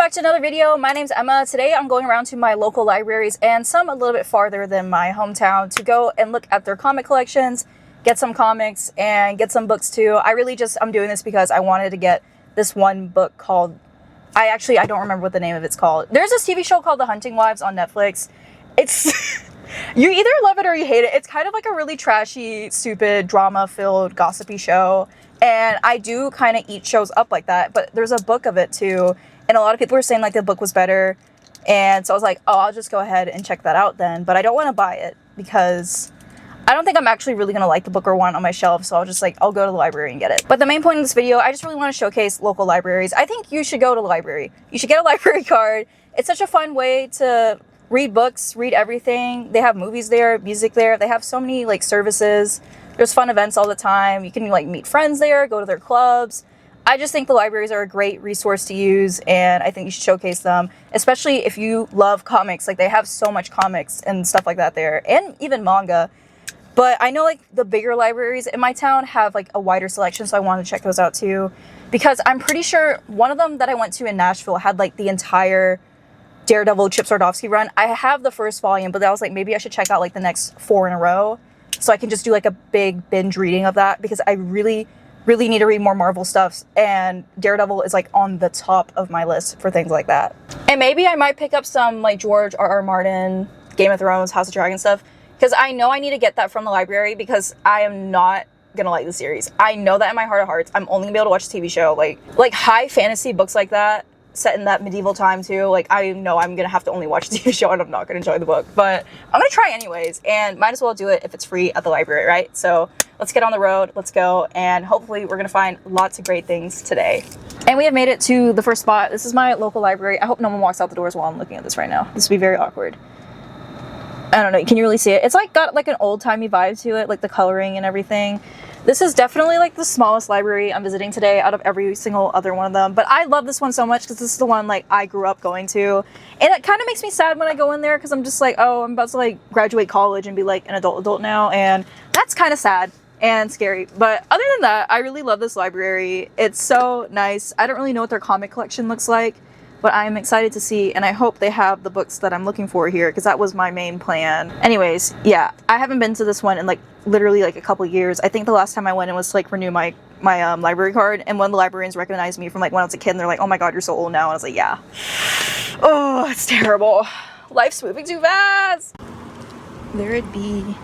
back to another video. My name's Emma. Today I'm going around to my local libraries and some a little bit farther than my hometown to go and look at their comic collections, get some comics, and get some books too. I'm doing this because I wanted to get this one book called, I don't remember what the name of it's called. There's this TV show called The Hunting Wives on Netflix. It's, you either love it or you hate it. It's kind of like a really trashy, stupid, drama-filled, gossipy show. And I do kind of eat shows up like that, but there's a book of it too. And a lot of people were saying like the book was better. And so I was like, oh, I'll just go ahead and check that out then. But I don't want to buy it because I don't think I'm actually really going to like the book or want it on my shelf. So I'll go to the library and get it. But the main point of this video, I just really want to showcase local libraries. I think you should go to the library. You should get a library card. It's such a fun way to read books, read everything. They have movies there, music there. They have so many like services. There's fun events all the time. You can like meet friends there, go to their clubs. I just think the libraries are a great resource to use, and I think you should showcase them, especially if you love comics. Like, they have so much comics and stuff like that there, and even manga. But I know like the bigger libraries in my town have like a wider selection, so I wanted to check those out too. Because I'm pretty sure one of them that I went to in Nashville had like the entire Daredevil Chip Zdarsky run. I have the first volume, but I was like, maybe I should check out like the next 4 in a row, so I can just do like a big binge reading of that, because I really need to read more Marvel stuff, and Daredevil is like on the top of my list for things like that. And maybe I might pick up some like George R.R. Martin, Game of Thrones, House of Dragon stuff, because I know I need to get that from the library, because I am not gonna like the series. I know that in my heart of hearts. I'm only gonna be able to watch the TV show. Like high fantasy books like that, set in that medieval time too, like I know I'm gonna have to only watch the TV show and I'm not gonna enjoy the book, but I'm gonna try anyways, and might as well do it if it's free at the library, right? So let's get on the road, let's go, and hopefully we're gonna find lots of great things today. And we have made it to the first spot. This is my local library. I hope no one walks out the doors while I'm looking at this right now. This would be very awkward. I don't know, can you really see it? It's like got like an old-timey vibe to it, like the coloring and everything. This is definitely like the smallest library I'm visiting today out of every single other one of them. But I love this one so much because this is the one like I grew up going to. And it kind of makes me sad when I go in there, because I'm just like, oh, I'm about to like graduate college and be like an adult now. And that's kind of sad and scary. But other than that, I really love this library. It's so nice. I don't really know what their comic collection looks like, but I'm excited to see, and I hope they have the books that I'm looking for here, because that was my main plan. Anyways, yeah, I haven't been to this one in like literally like a couple years. I think the last time I went, it was to like renew my library card, and one of the librarians recognized me from like when I was a kid, and they're like, oh my god, you're so old now. And I was like, yeah. Oh, it's terrible. Life's moving too fast. There it be.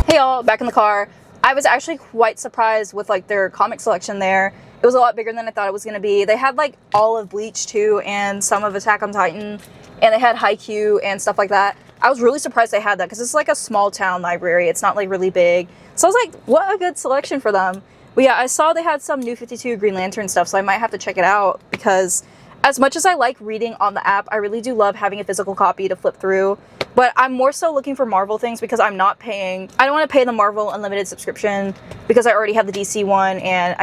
Hey y'all, back in the car. I was actually quite surprised with like their comic selection there. It was a lot bigger than I thought it was going to be. They had like all of Bleach too, and some of Attack on Titan, and they had Haikyuu and stuff like that. I was really surprised they had that, because it's like a small town library. It's not like really big. So I was like, what a good selection for them. But yeah, I saw they had some New 52 Green Lantern stuff, so I might have to check it out, because as much as I like reading on the app, I really do love having a physical copy to flip through. But I'm more so looking for Marvel things, because I don't want to pay the Marvel Unlimited subscription, because I already have the DC one, and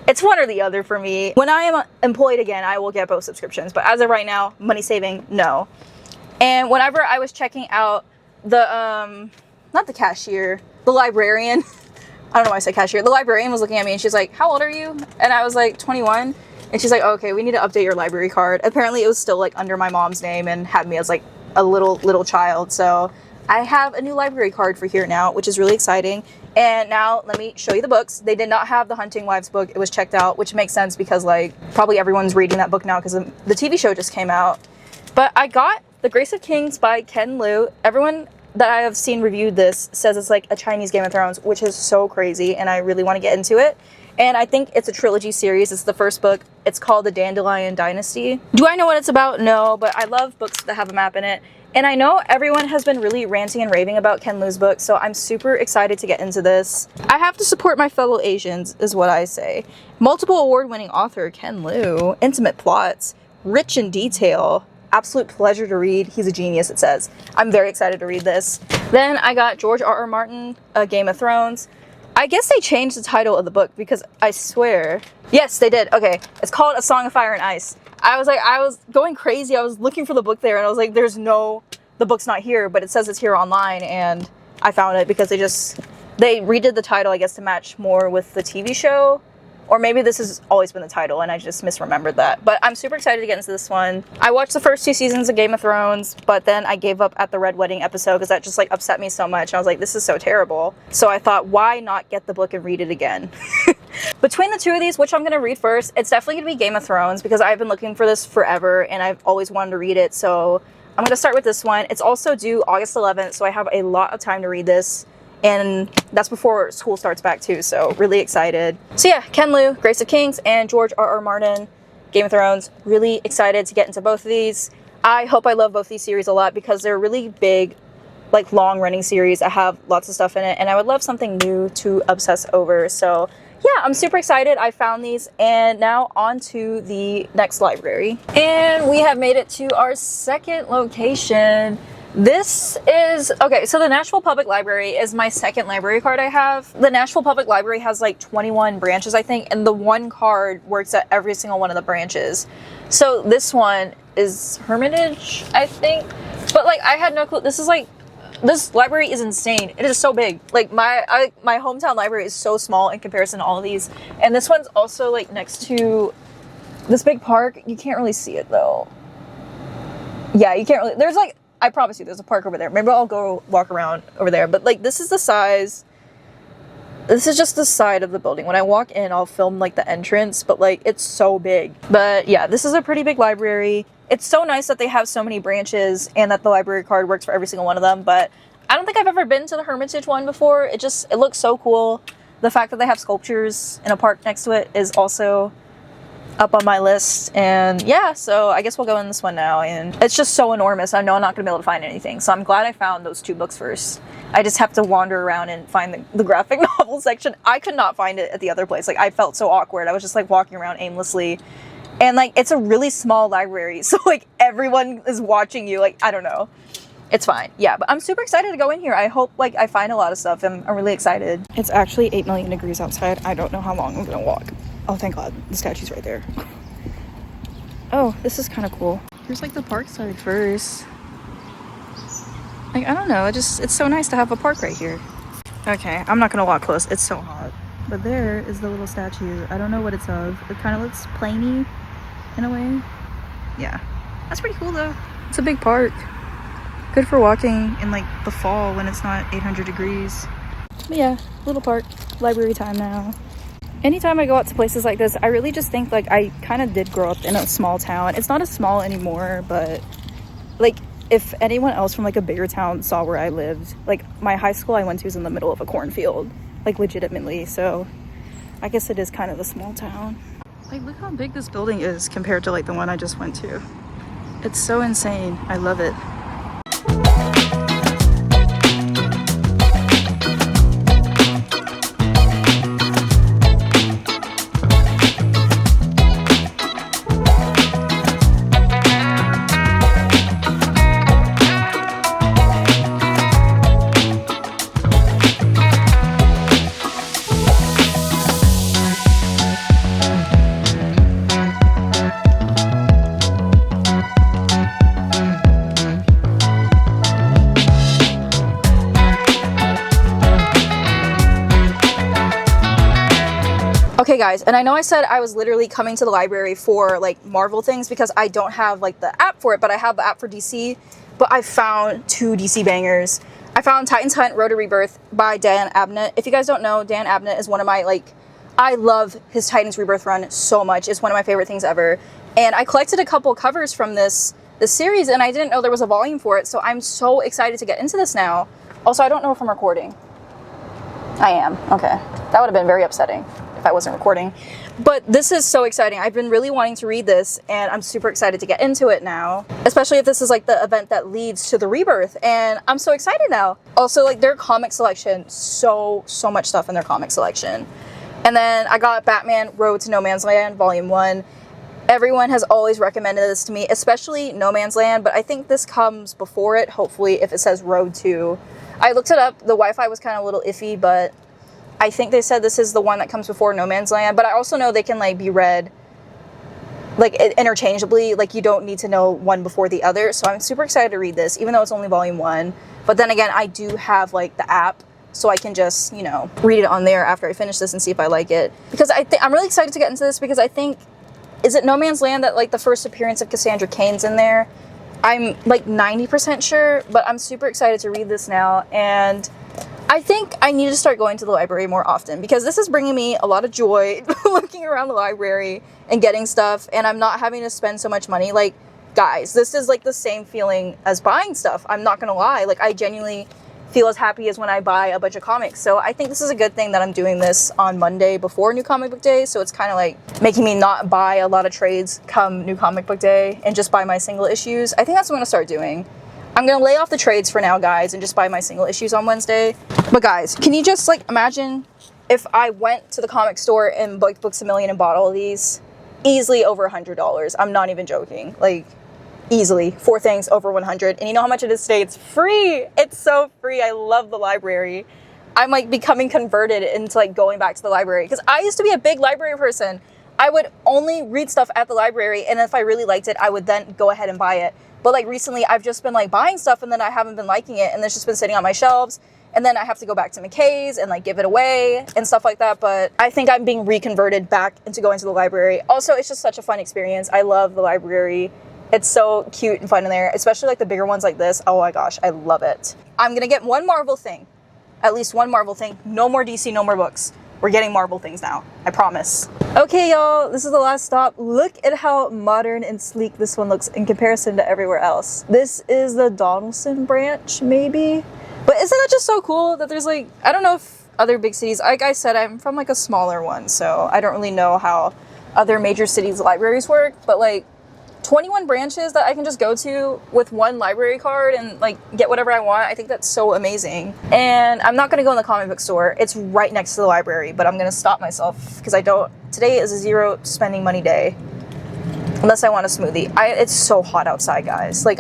it's one or the other for me. When I am employed again, I will get both subscriptions, but as of right now, money saving, no. And whenever I was checking out the, not the cashier, the librarian, I don't know why I said cashier, the librarian was looking at me and she's like, how old are you? And I was like, 21. And she's like, oh, okay, we need to update your library card. Apparently it was still like under my mom's name and had me as like a little child. So I have a new library card for here now, which is really exciting. And now let me show you the books. They did not have the Hunting Wives book. It was checked out, which makes sense, because like probably everyone's reading that book now because the TV show just came out. But I got The Grace of Kings by Ken Liu. Everyone that I have seen reviewed this says it's like a Chinese Game of Thrones, which is so crazy, and I really want to get into it. And I think it's a trilogy series. It's the first book. It's called The Dandelion Dynasty. Do I know what it's about? No, but I love books that have a map in it. And I know everyone has been really ranting and raving about Ken Liu's book, so I'm super excited to get into this. I have to support my fellow Asians, is what I say. Multiple award-winning author Ken Liu, intimate plots, rich in detail, absolute pleasure to read. He's a genius, it says. I'm very excited to read this. Then I got George R.R. Martin, Game of Thrones. I guess they changed the title of the book, because I swear, yes, they did. Okay, it's called A Song of Fire and Ice. I was going crazy. I was looking for the book there, and I was like, there's no the book's not here, but it says it's here online, and I found it because they redid the title, I guess, to match more with the TV show. Or maybe this has always been the title and I just misremembered that. But I'm super excited to get into this one. I watched the first 2 seasons of Game of Thrones, but then I gave up at the Red Wedding episode because that just like upset me so much. I was like, this is so terrible. So I thought, why not get the book and read it again? Between the two of these, which I'm going to read first, it's definitely going to be Game of Thrones because I've been looking for this forever and I've always wanted to read it. So I'm going to start with this one. It's also due August 11th, so I have a lot of time to read this. And that's before school starts back too, so really excited. So yeah, Ken Liu, Grace of Kings, and George R.R. Martin, Game of Thrones. Really excited to get into both of these. I hope I love both these series a lot because they're really big, like long-running series that have lots of stuff in it, and I would love something new to obsess over. So yeah, I'm super excited. I found these, and now on to the next library. And we have made it to our second location. This is, okay, so the Nashville Public Library is my second library card I have. The Nashville Public Library has like 21 branches, I think, and the one card works at every single one of the branches. So this one is Hermitage, I think. But like, I had no clue. This library is insane. It is so big. Like my hometown library is so small in comparison to all of these. And this one's also like next to this big park. You can't really see it though. Yeah, you can't really, there's like, I promise you, there's a park over there. Maybe I'll go walk around over there. But, like, this is the size. This is just the side of the building. When I walk in, I'll film, like, the entrance. But, like, it's so big. But, yeah, this is a pretty big library. It's so nice that they have so many branches and that the library card works for every single one of them. But I don't think I've ever been to the Hermitage one before. It looks so cool. The fact that they have sculptures in a park next to it is also up on my list. And yeah, so I guess we'll go in this one now, and it's just so enormous. I know I'm not gonna be able to find anything, so I'm glad I found those 2 books first. I just have to wander around and find the graphic novel section. I could not find it at the other place. Like, I felt so awkward. I was just like walking around aimlessly, and like, it's a really small library, so like everyone is watching you. Like, I don't know, it's fine. Yeah, but I'm super excited to go in here. I hope like I find a lot of stuff. I'm really excited. It's actually 8 million degrees outside. I don't know how long I'm gonna walk. Oh, thank God, the statue's right there. Oh, this is kind of cool. Here's like the park side first. Like, I don't know, it's so nice to have a park right here. Okay, I'm not gonna walk close, it's so hot. But there is the little statue. I don't know what it's of. It kind of looks plainy in a way. Yeah, that's pretty cool though. It's a big park. Good for walking in like the fall when it's not 800 degrees. But yeah, little park, library time now. Anytime I go out to places like this, I really just think like I kind of did grow up in a small town. It's not as small anymore, but like if anyone else from like a bigger town saw where I lived, like my high school I went to was in the middle of a cornfield, like legitimately. So I guess it is kind of a small town. Like, look how big this building is compared to like the one I just went to. It's so insane. I love it. Okay guys, and I know I said I was literally coming to the library for like Marvel things because I don't have like the app for it, but I have the app for DC. But I found 2 DC bangers. I found Titans Hunt Road to Rebirth by Dan Abnett. If you guys don't know, Dan Abnett is one of my I love his Titans Rebirth run so much. It's one of my favorite things ever. And I collected a couple covers from this series, and I didn't know there was a volume for it, so I'm so excited to get into this now. Also, I don't know if I'm recording. I am. Okay. That would have been very upsetting if I wasn't recording. But this is so exciting. I've been really wanting to read this, and I'm super excited to get into it now. Especially if this is like the event that leads to the rebirth, and I'm so excited now. Also, like their comic selection, so much stuff in their comic selection. And then I got Batman Road to No Man's Land Volume 1. Everyone has always recommended this to me, especially No Man's Land, but I think this comes before it, hopefully, if it says Road to. I looked it up. The Wi-Fi was kind of a little iffy, but I think they said this is the one that comes before No Man's Land, but I also know they can like be read like interchangeably. Like you don't need to know one before the other. So I'm super excited to read this, even though it's only volume 1. But then again, I do have like the app, so I can just, you know, read it on there after I finish this and see if I like it. Because I'm really excited to get into this, because I think, is it No Man's Land that like the first appearance of Cassandra Cain's in there? I'm like 90% sure, but I'm super excited to read this now. And I think I need to start going to the library more often, because this is bringing me a lot of joy looking around the library and getting stuff, and I'm not having to spend so much money. Like, guys, this is like the same feeling as buying stuff. I'm not gonna lie. Like, I genuinely feel as happy as when I buy a bunch of comics. So I think this is a good thing that I'm doing this on Monday before New Comic Book Day. So it's kind of like making me not buy a lot of trades come New Comic Book Day and just buy my single issues. I think that's what I'm gonna start doing. I'm gonna lay off the trades for now, guys, and just buy my single issues on Wednesday. But guys, can you just like imagine if I went to the comic store and Books A Million and bought all of these? Easily over $100. I'm not even joking. Like, easily 4 things over 100. And you know how much it is today? It's free. It's so free. I love the library. I'm like becoming converted into like going back to the library, because I used to be a big library person. I would only read stuff at the library, and if I really liked it, I would then go ahead and buy it. But like recently I've just been like buying stuff, and then I haven't been liking it, and it's just been sitting on my shelves, and then I have to go back to McKay's and like give it away and stuff like that. But I think I'm being reconverted back into going to the library. Also, it's just such a fun experience. I love the library. It's so cute and fun in there, especially like the bigger ones like this. Oh my gosh, I love it. I'm gonna get one Marvel thing, at least one Marvel thing. No more DC, no more books. We're getting Marvel things now, I promise. Okay, y'all, this is the last stop. Look at how modern and sleek this one looks in comparison to everywhere else. This is the Donaldson branch, maybe? But isn't that just so cool that there's like, I don't know if other big cities, like I said, I'm from like a smaller one, so I don't really know how other major cities' libraries work, but like 21 branches that I can just go to with one library card and like get whatever I want. I think that's so amazing. And I'm not gonna go in the comic book store. It's right next to the library, but I'm gonna stop myself because today is a zero spending money day. Unless I want a smoothie. It's so hot outside, guys. Like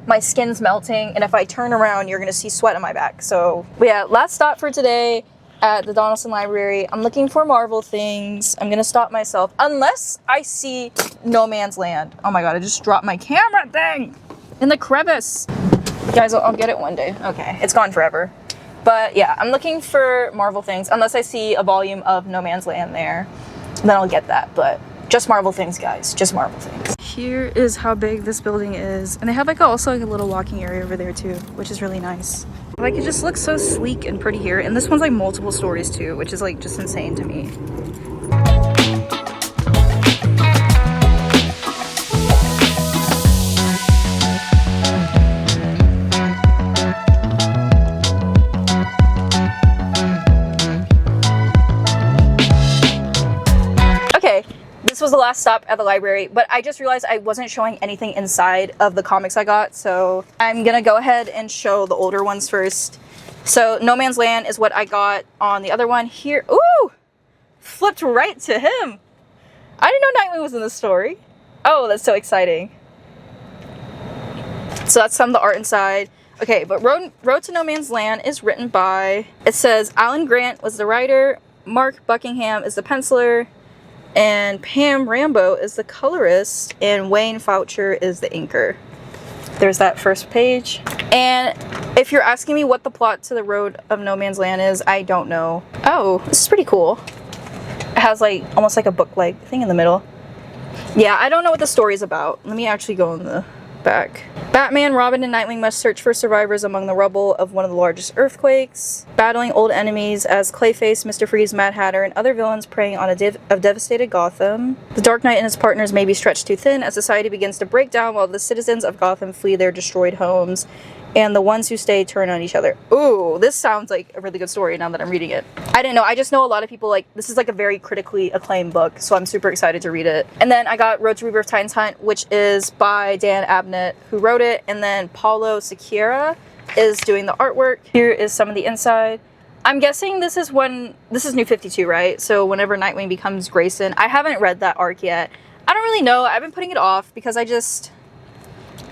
my skin's melting, and if I turn around, you're gonna see sweat on my back. So, but yeah, last stop for today at the Donaldson Library. I'm looking for Marvel things. I'm gonna stop myself unless I see No Man's Land. Oh my god, I just dropped my camera thing in the crevice. Guys, I'll get it one day. Okay, it's gone forever. But yeah, I'm looking for Marvel things unless I see a volume of No Man's Land there. Then I'll get that, but just Marvel things, guys. Just Marvel things. Here is how big this building is. And they have like also like a little walking area over there too, which is really nice. Like, it just looks so sleek and pretty here. And this one's like multiple stories too, which is like just insane to me. Okay, this was the last stop at the library, but I just realized I wasn't showing anything inside of the comics I got, so I'm gonna go ahead and show the older ones first. So No Man's Land is what I got on the other one here. Ooh, flipped right to him. I didn't know Nightwing was in this story. Oh, that's so exciting. So that's some of the art inside. Okay, but Road to No Man's Land is written by, it says Alan Grant was the writer, Mark Buckingham is the penciler, and Pam Rambo is the colorist, and Wayne Foucher is the inker. There's that first page. And if you're asking me what the plot to the Road of No Man's Land is, I don't know. Oh, this is pretty cool. It has like almost like a book-like thing in the middle. Yeah, I don't know what the story is about. Let me actually go in the back. Batman, Robin, and Nightwing must search for survivors among the rubble of one of the largest earthquakes, battling old enemies as Clayface, Mr. Freeze, Mad Hatter, and other villains preying on a devastated Gotham. The Dark Knight and his partners may be stretched too thin as society begins to break down while the citizens of Gotham flee their destroyed homes, and the ones who stay turn on each other. Ooh, this sounds like a really good story now that I'm reading it. I didn't know. I just know a lot of people like, this is like a very critically acclaimed book, so I'm super excited to read it. And then I got Road to Rebirth Titans Hunt, which is by Dan Abnett, who wrote it, and then Paulo Siqueira is doing the artwork. Here is some of the inside. I'm guessing this is New 52, right? So whenever Nightwing becomes Grayson. I haven't read that arc yet. I don't really know. I've been putting it off because I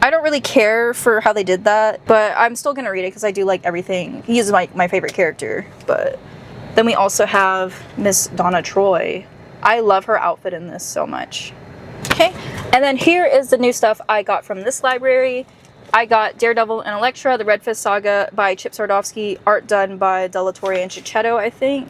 don't really care for how they did that, but I'm still gonna read it because I do like everything. He is my favorite character. But then we also have Miss Donna Troy. I love her outfit in this so much. Okay, And then here is the new stuff I got from this library. I got Daredevil and Elektra, the Red Fist Saga by Chip Zdarsky, art done by Delatorre and Chichetto, I think.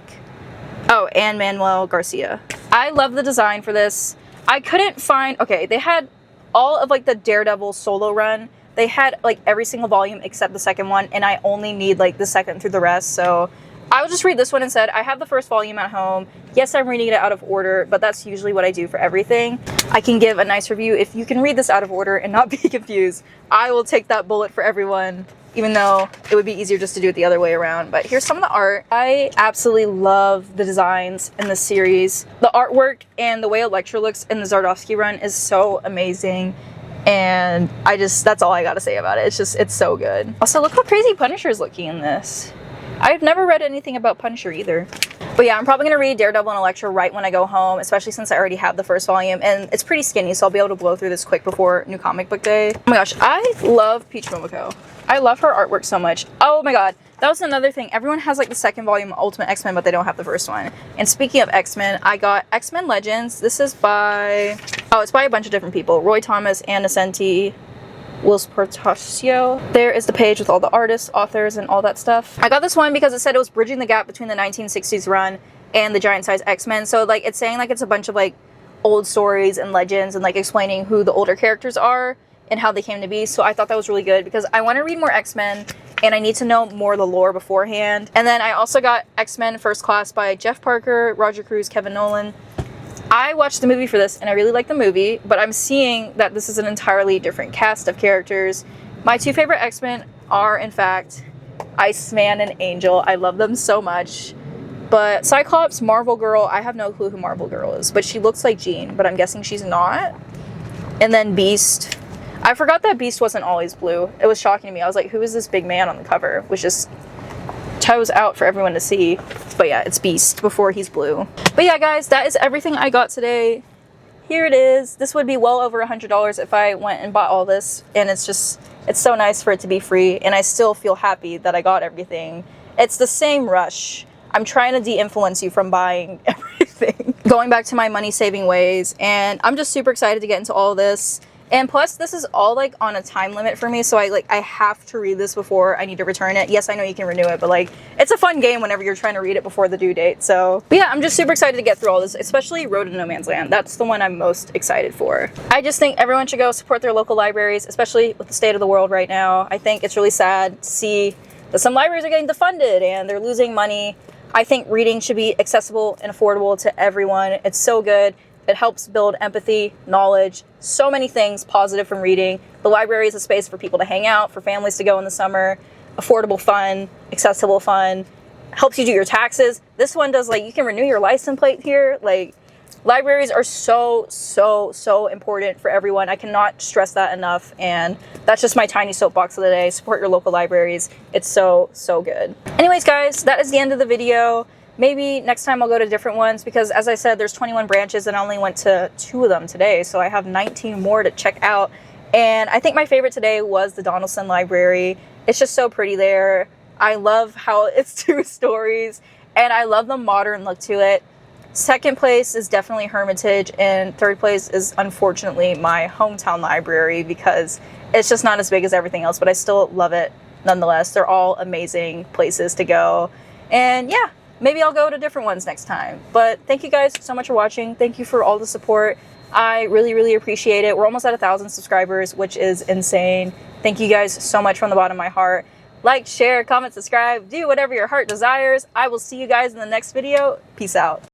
Oh, and Manuel Garcia. I love the design for this. I couldn't find, okay, they had all of like the Daredevil solo run. They had like every single volume except the second one, and I only need like the second through the rest, so I will just read this one instead. I have the first volume at home. Yes, I'm reading it out of order, but that's usually what I do for everything. I can give a nice review. If you can read this out of order and not be confused, I will take that bullet for everyone, even though it would be easier just to do it the other way around. But here's some of the art. I absolutely love the designs in this series. The artwork and the way Elektra looks in the Zdarsky run is so amazing. And that's all I gotta say about it. It's so good. Also, look how crazy Punisher is looking in this. I've never read anything about Punisher either. But yeah, I'm probably going to read Daredevil and Elektra right when I go home, especially since I already have the first volume, and it's pretty skinny, so I'll be able to blow through this quick before New Comic Book Day. Oh my gosh, I love Peach Momoko. I love her artwork so much. Oh my god, that was another thing. Everyone has like the second volume of Ultimate X-Men, but they don't have the first one. And speaking of X-Men, I got X-Men Legends. This is by, oh, it's by a bunch of different people. Roy Thomas, Ann Nocenti, Wills Portacio. There is the page with all the artists, authors, and all that stuff. I got this one because it said it was bridging the gap between the 1960s run and the giant size X-Men. So like it's saying like it's a bunch of like old stories and legends and like explaining who the older characters are and how they came to be. So I thought that was really good because I want to read more X-Men and I need to know more of the lore beforehand. And then I also got X-Men First Class by Jeff Parker, Roger Cruz, Kevin Nolan. I watched the movie for this, and I really liked the movie, but I'm seeing that this is an entirely different cast of characters. My two favorite X-Men are, in fact, Iceman and Angel. I love them so much. But Cyclops, Marvel Girl, I have no clue who Marvel Girl is, but she looks like Jean, but I'm guessing she's not. And then Beast. I forgot that Beast wasn't always blue. It was shocking to me. I was like, who is this big man on the cover? Which just toes out for everyone to see. But yeah, it's Beast before he's blue. But yeah, guys, that is everything I got today. Here it is. This would be well over $100 if I went and bought all this. And it's so nice for it to be free. And I still feel happy that I got everything. It's the same rush. I'm trying to de-influence you from buying everything. Going back to my money-saving ways. And I'm just super excited to get into all this. And plus, this is all like on a time limit for me, so I have to read this before I need to return it. Yes, I know you can renew it, but like it's a fun game whenever you're trying to read it before the due date. So but yeah, I'm just super excited to get through all this, especially Road to No Man's Land. That's the one I'm most excited for. I just think everyone should go support their local libraries, especially with the state of the world right now. I think it's really sad to see that some libraries are getting defunded and they're losing money. I think reading should be accessible and affordable to everyone. It's so good. It helps build empathy, knowledge, so many things positive from reading. The library is a space for people to hang out, for families to go in the summer, affordable fun, accessible fun, helps you do your taxes. This one does, like, you can renew your license plate here. Like, libraries are so, so, so important for everyone. I cannot stress that enough. And that's just my tiny soapbox of the day. Support your local libraries. It's so, so good. Anyways, guys, that is the end of the video. Maybe next time I'll go to different ones because, as I said, there's 21 branches and I only went to 2 of them today. So I have 19 more to check out. And I think my favorite today was the Donaldson Library. It's just so pretty there. I love how it's 2 stories and I love the modern look to it. Second place is definitely Hermitage, and third place is unfortunately my hometown library because it's just not as big as everything else, but I still love it nonetheless. They're all amazing places to go. And yeah, maybe I'll go to different ones next time. But thank you guys so much for watching. Thank you for all the support. I really, really appreciate it. We're almost at 1,000 subscribers, which is insane. Thank you guys so much from the bottom of my heart. Like, share, comment, subscribe, do whatever your heart desires. I will see you guys in the next video. Peace out.